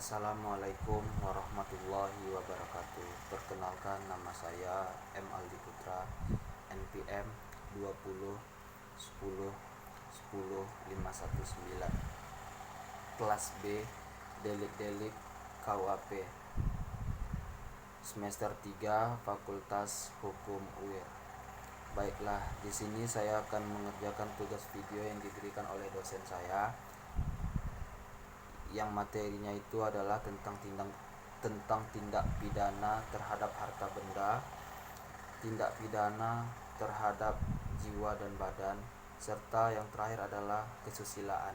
Assalamualaikum warahmatullahi wabarakatuh. Perkenalkan, nama saya M. Aldi Putra, NPM 20 10 10 519, kelas B, Delik-delik KUHP, semester 3, Fakultas Hukum UIR. Baiklah, di sini saya akan mengerjakan tugas video yang diberikan oleh dosen saya, yang materinya itu adalah tentang tindak pidana terhadap harta benda, tindak pidana terhadap jiwa dan badan, serta yang terakhir adalah kesusilaan.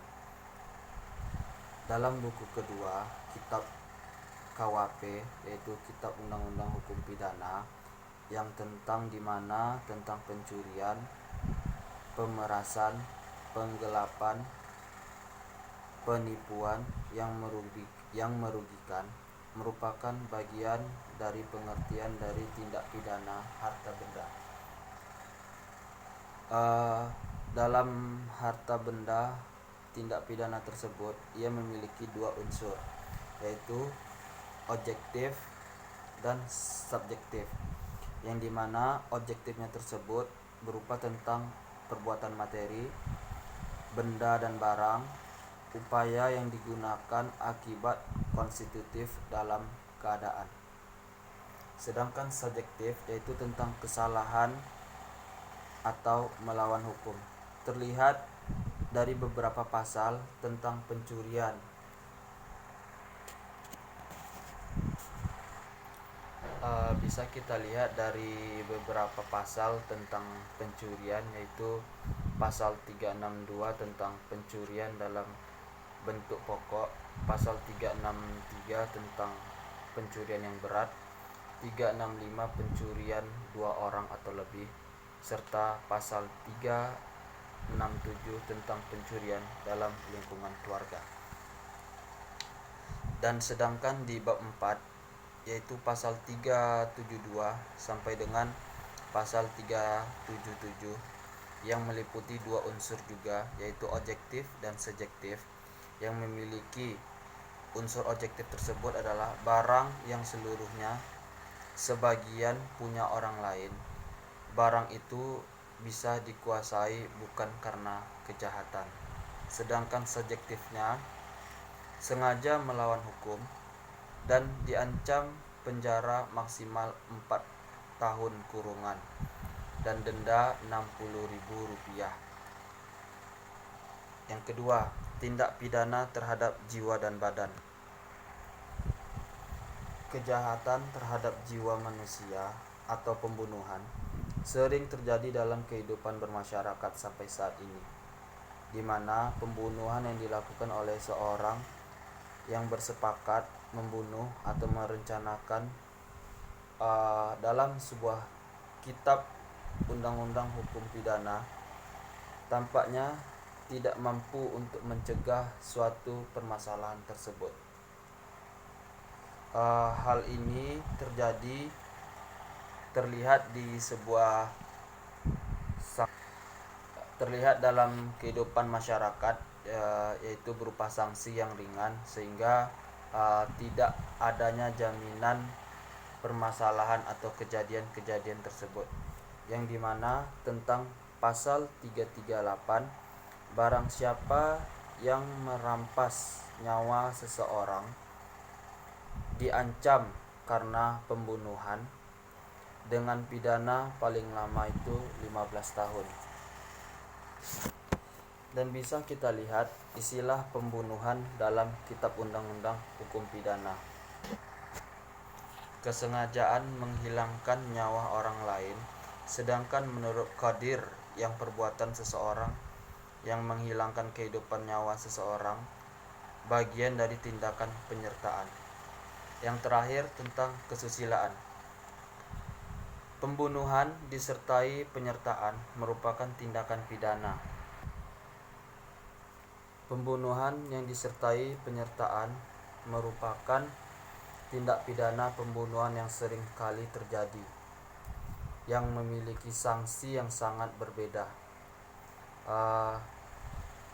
Dalam buku kedua, kitab KUHP, yaitu Kitab Undang-Undang Hukum Pidana, yang tentang pencurian, pemerasan, penggelapan, penipuan yang merugikan merupakan bagian dari pengertian dari tindak pidana harta benda. Dalam harta benda, tindak pidana tersebut ia memiliki dua unsur, yaitu objektif dan subjektif, yang dimana objektifnya tersebut berupa tentang perbuatan materi, benda dan barang, upaya yang digunakan, akibat konstitutif dalam keadaan. Sedangkan subjektif yaitu tentang kesalahan atau melawan hukum. Terlihat dari beberapa pasal tentang pencurian. Bisa kita lihat dari beberapa pasal tentang pencurian, yaitu pasal 362 tentang pencurian dalam bentuk pokok, pasal 363 tentang pencurian yang berat, 365 pencurian dua orang atau lebih, serta pasal 367 tentang pencurian dalam lingkungan keluarga. Dan sedangkan di bab 4, yaitu pasal 372 sampai dengan pasal 377, yang meliputi dua unsur juga, yaitu objektif dan subjektif. Yang memiliki unsur objektif tersebut adalah barang yang seluruhnya sebagian punya orang lain. Barang itu bisa dikuasai bukan karena kejahatan. Sedangkan subjektifnya sengaja melawan hukum dan diancam penjara maksimal 4 tahun kurungan dan denda Rp60.000. Yang kedua, tindak pidana terhadap jiwa dan badan. Kejahatan terhadap jiwa manusia atau pembunuhan sering terjadi dalam kehidupan bermasyarakat sampai saat ini, di mana pembunuhan yang dilakukan oleh seorang yang bersepakat membunuh atau merencanakan dalam sebuah kitab undang-undang hukum pidana tampaknya tidak mampu untuk mencegah suatu permasalahan tersebut. Hal ini terlihat dalam kehidupan masyarakat, yaitu berupa sanksi yang ringan, sehingga tidak adanya jaminan permasalahan atau kejadian-kejadian tersebut, yang dimana tentang pasal 338, barang siapa yang merampas nyawa seseorang diancam karena pembunuhan dengan pidana paling lama itu 15 tahun. Dan bisa kita lihat istilah pembunuhan dalam Kitab Undang-Undang Hukum Pidana. Kesengajaan menghilangkan nyawa orang lain, sedangkan menurut Qadir yang perbuatan seseorang yang menghilangkan kehidupan nyawa seseorang bagian dari tindakan penyertaan. Yang terakhir tentang kesusilaan. Pembunuhan disertai penyertaan merupakan tindakan pidana. Pembunuhan yang disertai penyertaan merupakan tindak pidana pembunuhan yang sering kali terjadi, yang memiliki sanksi yang sangat berbeda,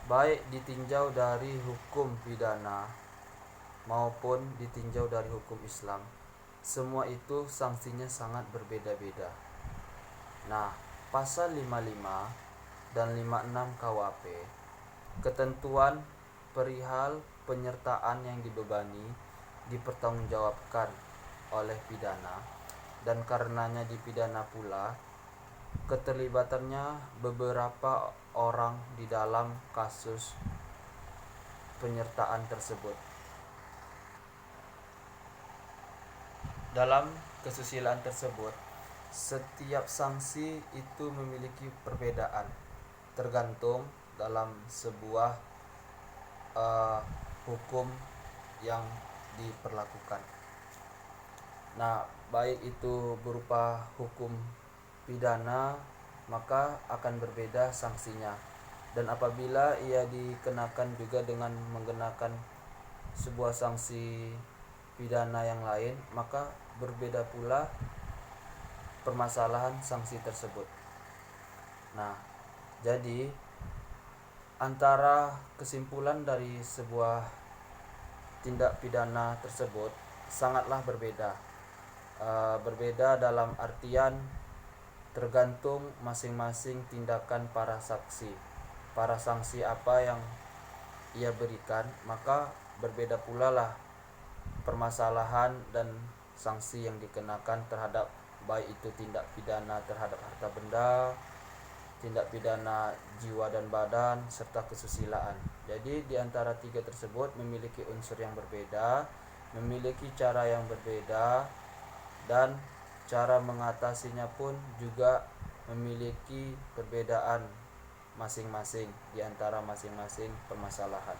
baik ditinjau dari hukum pidana maupun ditinjau dari hukum Islam, semua itu sanksinya sangat berbeda-beda. Nah, pasal 55 dan 56 KUHP, ketentuan perihal penyertaan yang dibebani dipertanggungjawabkan oleh pidana, dan karenanya dipidana pula keterlibatannya beberapa orang di dalam kasus penyertaan tersebut. Dalam kesusilaan tersebut, setiap sanksi itu memiliki perbedaan tergantung dalam sebuah hukum yang diperlakukan. Nah, baik itu berupa hukum pidana, maka akan berbeda sanksinya. Dan apabila ia dikenakan juga dengan menggunakan sebuah sanksi pidana yang lain, maka berbeda pula permasalahan sanksi tersebut. Nah, jadi antara kesimpulan dari sebuah tindak pidana tersebut sangatlah berbeda. Berbeda dalam artian tergantung masing-masing tindakan para saksi. Para sanksi apa yang ia berikan, maka berbeda pula lah permasalahan dan sanksi yang dikenakan terhadap baik itu tindak pidana terhadap harta benda, tindak pidana jiwa dan badan, serta kesusilaan. Jadi di antara tiga tersebut memiliki unsur yang berbeda, memiliki cara yang berbeda, dan cara mengatasinya pun juga memiliki perbedaan masing-masing di antara masing-masing permasalahan.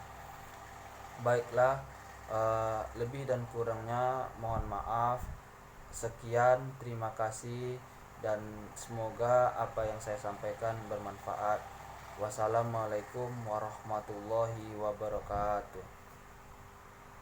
Baiklah, lebih dan kurangnya mohon maaf. Sekian, terima kasih, dan semoga apa yang saya sampaikan bermanfaat. Wassalamualaikum warahmatullahi wabarakatuh.